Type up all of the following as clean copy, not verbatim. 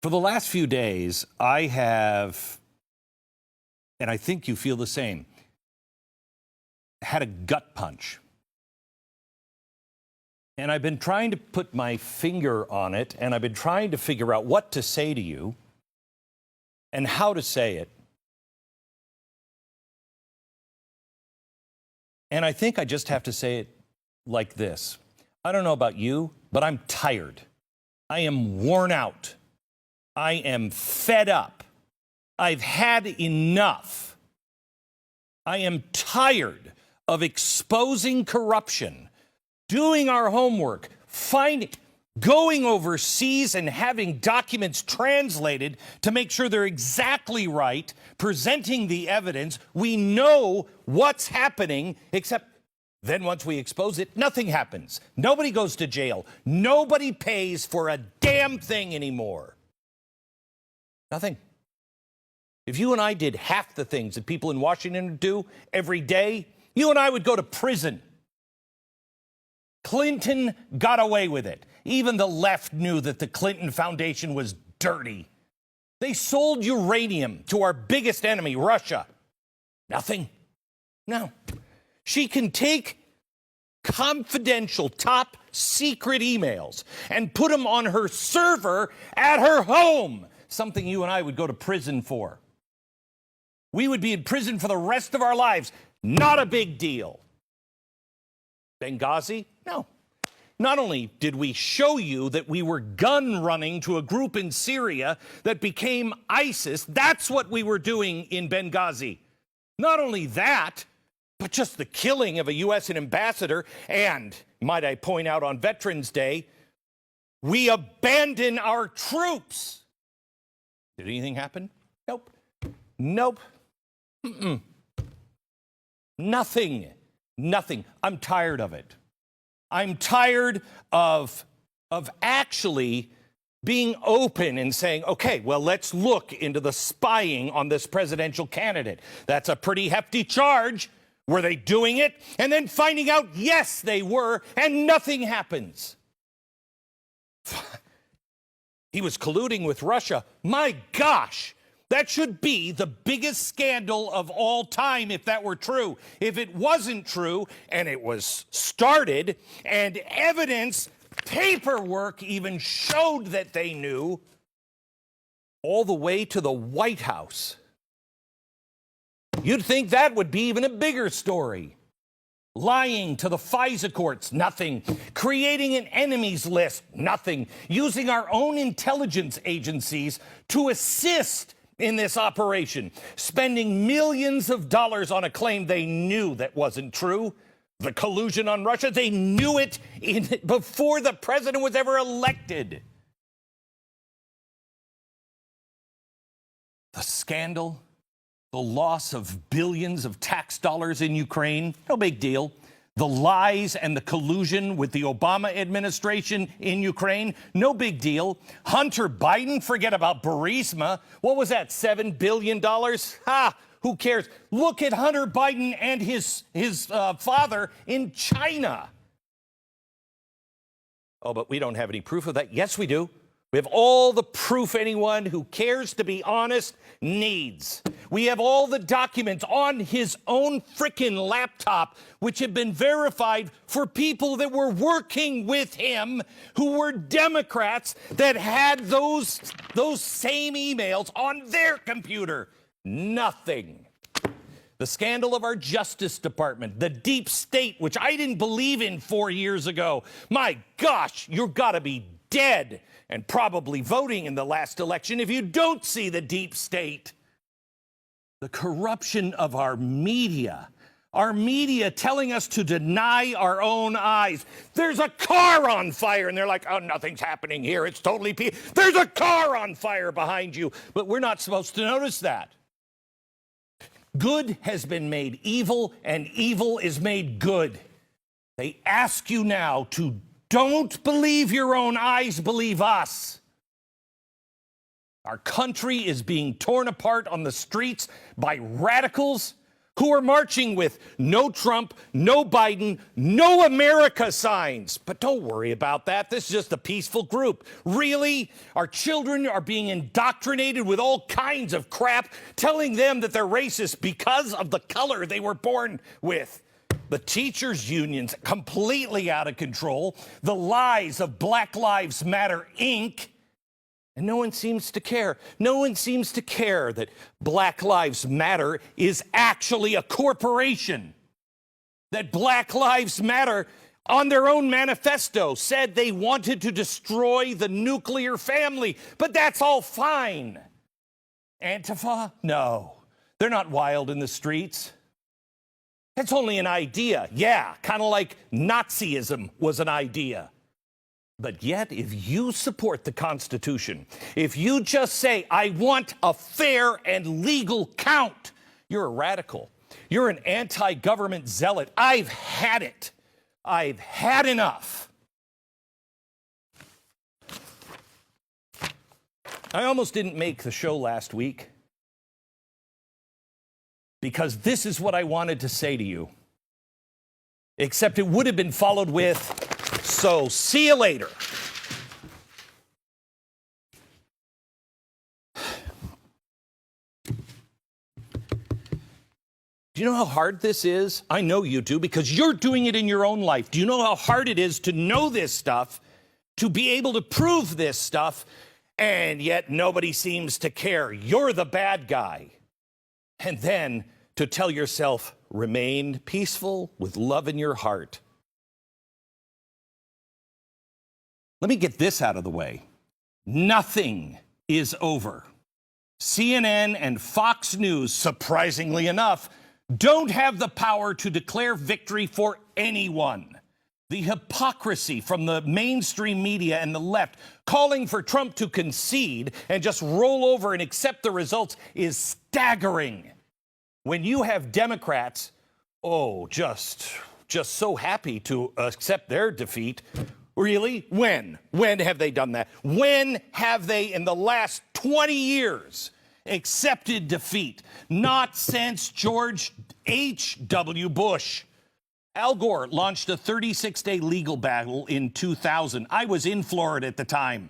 For the last few days, I have, and I think you feel the same, had a gut punch. And I've been trying to put my finger on it, and I've been trying to figure out what to say to you and how to say it. And I think I just have to say it like this. I don't know about you, but I'm tired. I am worn out. I am fed up. I've had enough. I am tired of exposing corruption, doing our homework, going overseas and having documents translated to make sure they're exactly right, presenting the evidence. We know what's happening, except then once we expose it, nothing happens. Nobody goes to jail. Nobody pays for a damn thing anymore. Nothing. If you and I did half the things that people in Washington do every day, you and I would go to prison. Clinton got away with it. Even the left knew that the Clinton Foundation was dirty. They sold uranium to our biggest enemy, Russia. Nothing. No. She can take confidential, top secret emails and put them on her server at her home, something you and I would go to prison for. We would be in prison for the rest of our lives. Not a big deal. Benghazi? No. Not only did we show you that we were gun running to a group in Syria that became ISIS, that's what we were doing in Benghazi. Not only that, but just the killing of a U.S. ambassador, and, might I point out, on Veterans Day, we abandon our troops. Did anything happen? Nope. Nope. Nothing. Nothing. I'm tired of it. I'm tired of actually being open and saying, okay, well, let's look into the spying on this presidential candidate. That's a pretty hefty charge. Were they doing it? And then finding out, yes, they were, and nothing happens. He was colluding with Russia. My gosh, that should be the biggest scandal of all time if that were true. If it wasn't true, and it was started, and evidence, paperwork even showed that they knew, all the way to the White House. You'd think that would be even a bigger story. Lying to the FISA courts, nothing. Creating an enemies list, nothing. Using our own intelligence agencies to assist in this operation. Spending millions of dollars on a claim they knew that wasn't true. The collusion on Russia, they knew it before the president was ever elected. The scandal. The loss of billions of tax dollars in Ukraine, no big deal. The lies and the collusion with the Obama administration in Ukraine, no big deal. Hunter Biden, forget about Burisma. What was that, $7 billion? Who cares? Look at Hunter Biden and his father in China. Oh, but we don't have any proof of that. Yes, we do. We have all the proof anyone who cares to be honest needs. We have all the documents on his own frickin' laptop, which have been verified for people that were working with him, who were Democrats that had those same emails on their computer. Nothing. The scandal of our Justice Department, the deep state, which I didn't believe in 4 years ago. My gosh, you've got to be dead and probably voting in the last election if you don't see the deep state. The corruption of our media telling us to deny our own eyes. There's a car on fire, and they're like, oh, nothing's happening here. It's totally peaceful. There's a car on fire behind you, but we're not supposed to notice that. Good has been made evil, and evil is made good. They ask you now to don't believe your own eyes, believe us. Our country is being torn apart on the streets by radicals who are marching with no Trump, no Biden, no America signs. But don't worry about that. This is just a peaceful group. Really? Our children are being indoctrinated with all kinds of crap, telling them that they're racist because of the color they were born with. The teachers' unions completely out of control. The lies of Black Lives Matter, Inc., and no one seems to care. No one seems to care that Black Lives Matter is actually a corporation. That Black Lives Matter, on their own manifesto, said they wanted to destroy the nuclear family. But that's all fine. Antifa? No. They're not wild in the streets. It's only an idea. Yeah, kind of like Nazism was an idea. But yet, if you support the Constitution, if you just say, I want a fair and legal count, you're a radical. You're an anti-government zealot. I've had it. I've had enough. I almost didn't make the show last week because this is what I wanted to say to you. Except it would have been followed with, so see you later. Do you know how hard this is? I know you do because you're doing it in your own life. Do you know how hard it is to know this stuff, to be able to prove this stuff, and yet nobody seems to care? You're the bad guy. And then to tell yourself, remain peaceful with love in your heart. Let me get this out of the way. Nothing is over. CNN and Fox News, surprisingly enough, don't have the power to declare victory for anyone. The hypocrisy from the mainstream media and the left calling for Trump to concede and just roll over and accept the results is staggering. When you have Democrats, just so happy to accept their defeat. Really? When? When have they done that? When have they, in the last 20 years, accepted defeat? Not since George H.W. Bush. Al Gore launched a 36-day legal battle in 2000. I was in Florida at the time.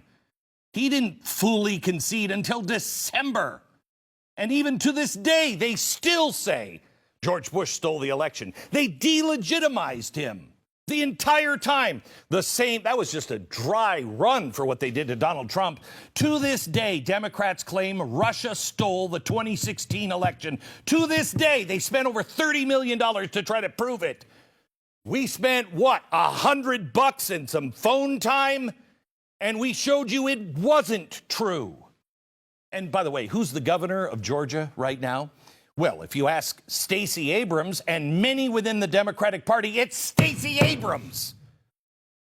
He didn't fully concede until December. And even to this day, they still say George Bush stole the election. They delegitimized him the entire time. That was just a dry run for what they did to Donald Trump. To this day, Democrats claim Russia stole the 2016 election. To this day, they spent over $30 million to try to prove it. We spent, $100 and some phone time? And we showed you it wasn't true. And by the way, who's the governor of Georgia right now? Well, if you ask Stacey Abrams and many within the Democratic Party, it's Stacey Abrams.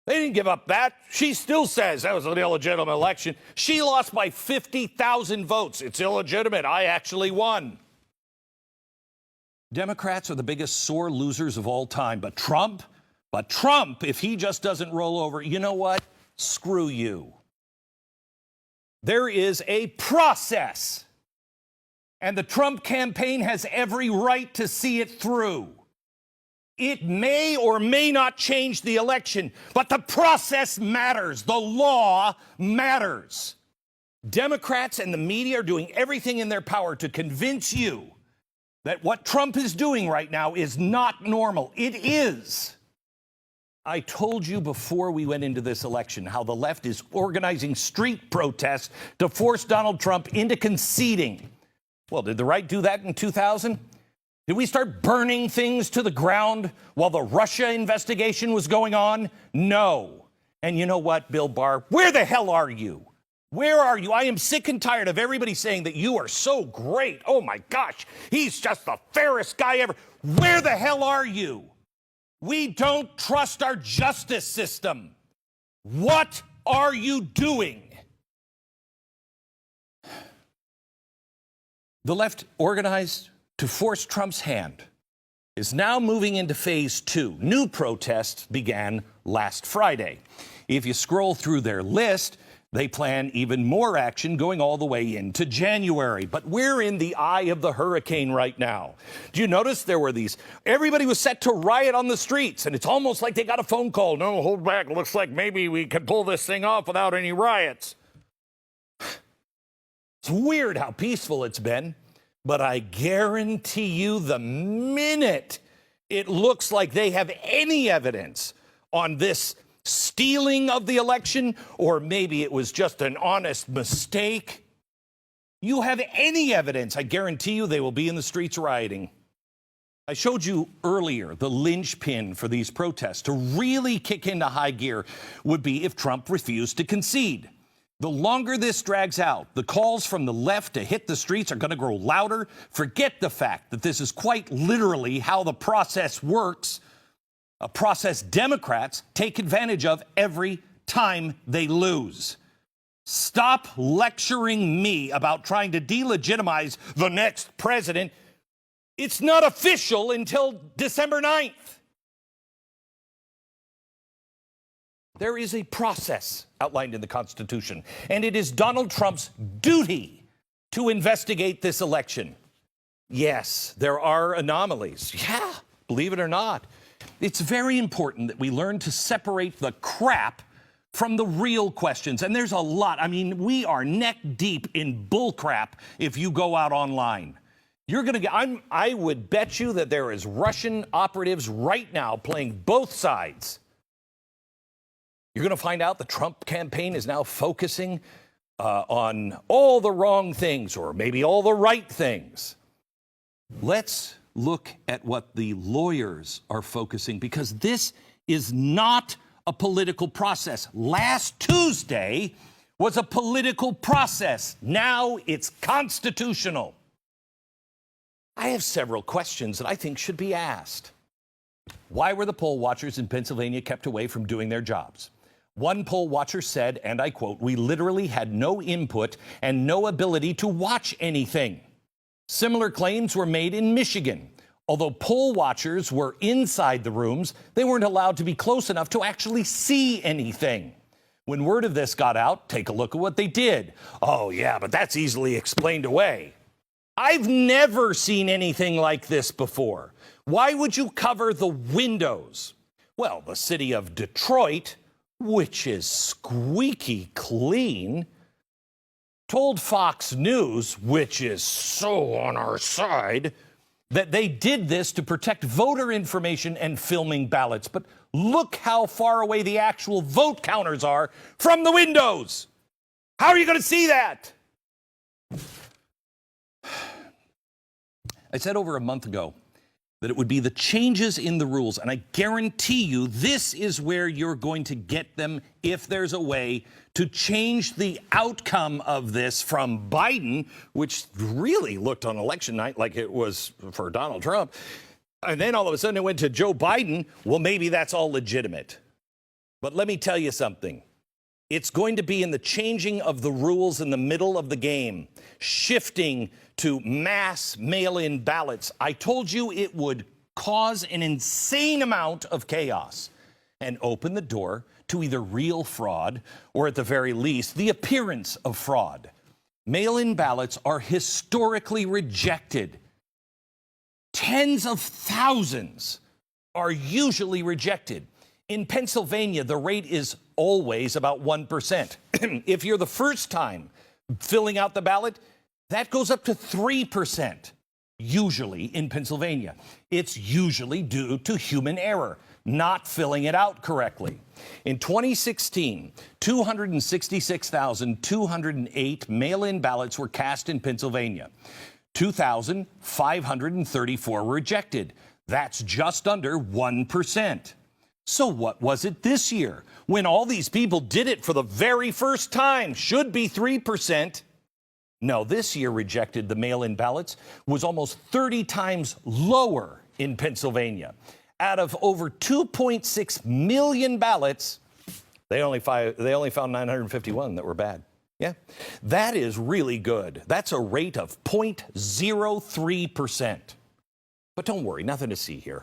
They didn't give up that. She still says that was an illegitimate election. She lost by 50,000 votes. It's illegitimate. I actually won. Democrats are the biggest sore losers of all time. But Trump, if he just doesn't roll over, you know what? Screw you. There is a process. And the Trump campaign has every right to see it through. It may or may not change the election, but the process matters. The law matters. Democrats and the media are doing everything in their power to convince you that what Trump is doing right now is not normal. It is. I told you before we went into this election how the left is organizing street protests to force Donald Trump into conceding. Well, did the right do that in 2000? Did we start burning things to the ground while the Russia investigation was going on? No. And you know what, Bill Barr? Where the hell are you? Where are you? I am sick and tired of everybody saying that you are so great. Oh, my gosh, he's just the fairest guy ever. Where the hell are you? We don't trust our justice system. What are you doing? The left, organized to force Trump's hand, is now moving into phase 2. New protests began last Friday. If you scroll through their list, They plan even more action going all the way into January. But we're in the eye of the hurricane right now. Do you notice there were everybody was set to riot on the streets, and it's almost like they got a phone call. No, hold back. Looks like maybe we can pull this thing off without any riots. It's weird how peaceful it's been, but I guarantee you the minute it looks like they have any evidence on this stealing of the election, or maybe it was just an honest mistake, you have any evidence, I guarantee you they will be in the streets rioting. I showed you earlier the linchpin for these protests to really kick into high gear would be if Trump refused to concede. The longer this drags out, the calls from the left to hit the streets are going to grow louder. Forget the fact that this is quite literally how the process works. A process Democrats take advantage of every time they lose. Stop lecturing me about trying to delegitimize the next president. It's not official until December 9th. There is a process outlined in the Constitution, and it is Donald Trump's duty to investigate this election. Yes, there are anomalies. Yeah, believe it or not. It's very important that we learn to separate the crap from the real questions. And there's a lot. I mean, we are neck deep in bull crap if you go out online. You're going to get, I would bet you that there is Russian operatives right now playing both sides. You're going to find out the Trump campaign is now focusing on all the wrong things, or maybe all the right things. Let's look at what the lawyers are focusing, because this is not a political process. Last Tuesday was a political process. Now it's constitutional. I have several questions that I think should be asked. Why were the poll watchers in Pennsylvania kept away from doing their jobs? One poll watcher said, and I quote, "We literally had no input and no ability to watch anything." Similar claims were made in Michigan. Although poll watchers were inside the rooms, they weren't allowed to be close enough to actually see anything. When word of this got out, take a look at what they did. Oh, yeah, but that's easily explained away. I've never seen anything like this before. Why would you cover the windows? Well, the city of Detroit, which is squeaky clean, told Fox News, which is so on our side, that they did this to protect voter information and filming ballots. But look how far away the actual vote counters are from the windows. How are you going to see that? I said over a month ago that it would be the changes in the rules, and I guarantee you this is where you're going to get them if there's a way to change the outcome of this from Biden, which really looked on election night like it was for Donald Trump, and then all of a sudden it went to Joe Biden. Well, maybe that's all legitimate. But let me tell you something. It's going to be in the changing of the rules in the middle of the game, shifting to mass mail-in ballots. I told you it would cause an insane amount of chaos and open the door to either real fraud or, at the very least, the appearance of fraud. Mail-in ballots are historically rejected. Tens of thousands are usually rejected. In Pennsylvania, the rate is always about 1%. If you're the first time filling out the ballot, that goes up to 3%, usually in Pennsylvania. It's usually due to human error, not filling it out correctly. In 2016, 266,208 mail-in ballots were cast in Pennsylvania. 2,534 were rejected. That's just under 1%. So what was it this year, when all these people did it for the very first time? Should be 3%. No, this year rejected the mail-in ballots was almost 30 times lower in Pennsylvania. Out of over 2.6 million ballots, they only found 951 that were bad. Yeah, that is really good. That's a rate of 0.03%. But don't worry, nothing to see here.